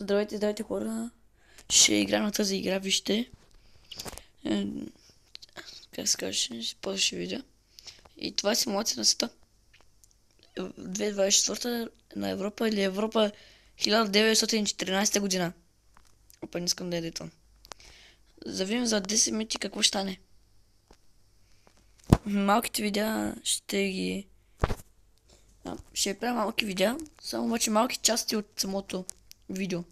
Здравейте, здравейте хора. Ще играем на тази игра, вижте. Как се каже, после ще видя. И това е симулация на света. 2024 на Европа или Европа 1914 година. Опа, не искам да едитвам. Завием за 10 минути какво ще стане. Малките видеа ще ги... ще правя малки видеа, само обаче малки части от самото видео.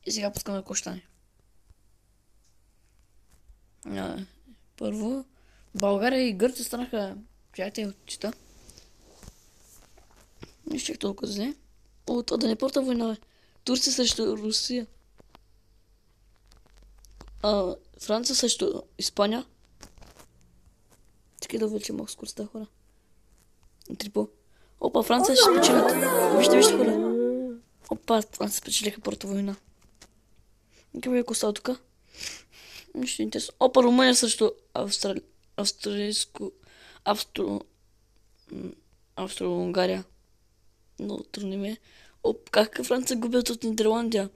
И сега пускаме какво ще стане. Първо, България и Гърция станаха приятели от чета. Не ще толкова зле. О, това да не порта война, бе. Турция срещу Русия. Франция срещу Испания. Така да увеличим малко скоростта, хора. Трипо. Опа, Франция ще спечелят. Вижте, хора. Опа, Франция спечелиха Първата война. Какво е костал тук? Нищо интересно. Опа, Румъния срещу Австро-Унгария. Много трудно ми е. Как Франция губят от Нидерландия?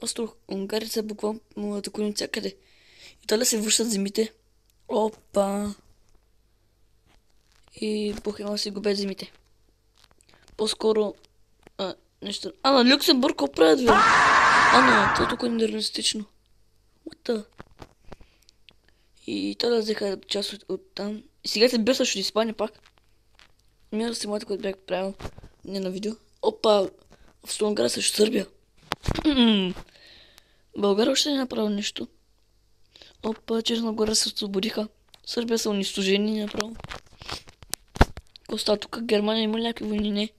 Австро-Унгария са буквално атакувани всякъде. Италия се връщат земите. Опа. И Бухема си губят земите. По-скоро... нещо... на Люксембург какво правят, бе? Това е толкова нереалистично. What? И Италия взеха част от там. И сега се бил срещу Испания пак. Мира симулата, който бях правил. Не на видео. Опа, Австро-Унгария срещу Сърбия. България още не е направил нещо. Опа, Черна гора се освободиха. Сърбия са унищожени направо. Коста тук Германия има някакви войни, не.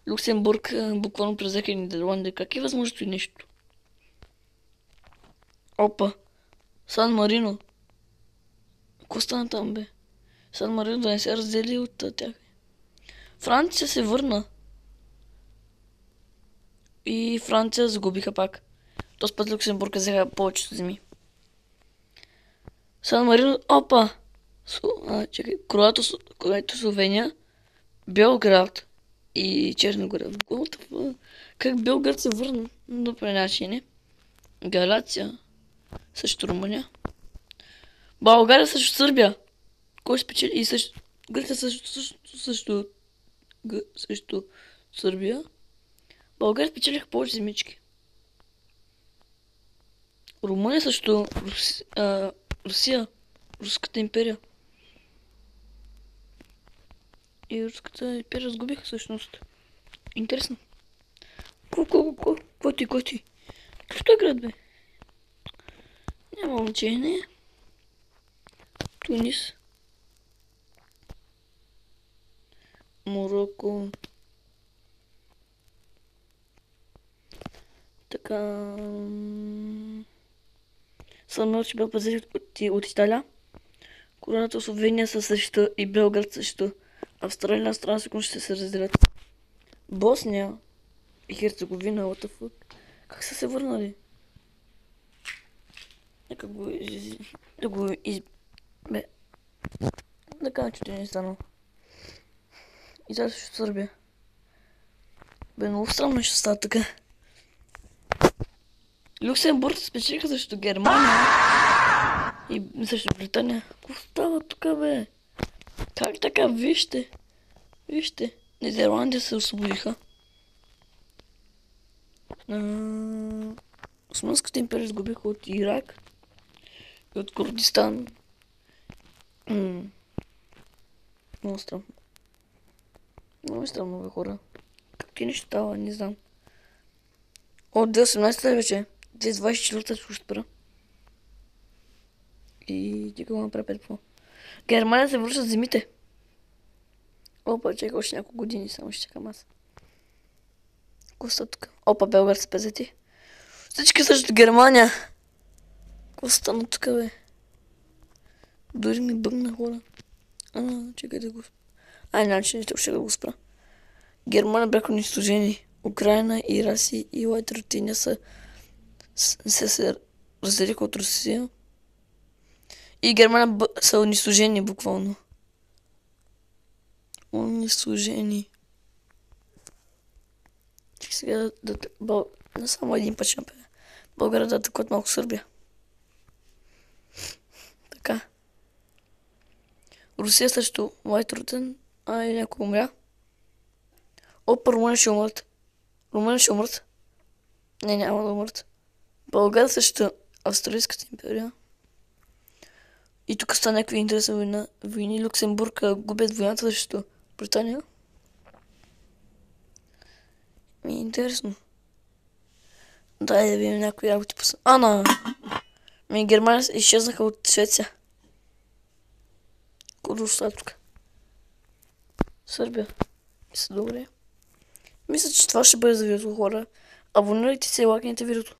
Люксембург буквално презеха Нидерландия. Как е възможно и нещо? Опа, Сан Марино. Какво стана там, бе? Сан Марино да не се раздели от тях. Франция се върна. И Франция загубиха пак. Този път Люксембург взеха повечето земи. Сан Марино, опа! Чакай, Кроато, Словения, Белград и Черна гора. Как Белград се върна? Но по начин. Галация срещу Румъния. България срещу Сърбия. Кой спечели? И също... Гърция срещу Сърбия. България спечелиха повече земички. Румъния срещу Русия. Руската империя. И Руската империя сгубиха всъщност. Интересно. Кой ти? Какво е град, бе? Няма значение. Тунис. Мороко. Така... Самел, че бил пазарит от Италия. Короната Словения са срещу и Белград срещу Австралия. Страна секунд ще се разделят. Босния и Херцеговина, what the fuck? Как са се върнали? Нека го Бе... Да кажа, че не е станало. Италия срещу Сърбия. Бе, много странно ще става така. Люксембург спечелиха срещу Германия и срещу Британия. Какво става тук, бе? Как така? Вижте. Нидерландия се освободиха. Османската империя изгубиха от Ирак и от Курдистан. Много странно. Много странно, бе, хора. Как ти нещо става, не знам. От 2018 вече. 2024 ще спра. И тика го направя 5 по. Германия се връщат земите. Опа, чакай още няколко години, само ще чакам аз. Коста тук. Опа, Белград са пезети. Всички срещу Германия. Какво стана тук, бе? Дори ми бъгна, хора. Чакай да го... иначе ще да го спра. Германия бяха унищожени. Украина и Раси и Лайт Рутиня се разделиха от Русия. И Германия са унищожени буквално. Унищожени. Сега не само един път ще направя. България да атакуват малко Сърбия. Така. Русия срещу White Rutten. И някой умря. Опа, Румъния ще умрат. Румъния ще умрат. Не, няма да умрат. България срещу Австралийската империя. И тук стана някакви интересни войни. Люксембург губят войната срещу Британия. Интересно. Дай да видим някои работи по... Германия изчезнаха от Швеция. Куда остава тук? Сърбия. Добре. Мисля, че това ще бъде за видеото, хора. Абонирайте се и лайкнете видеото.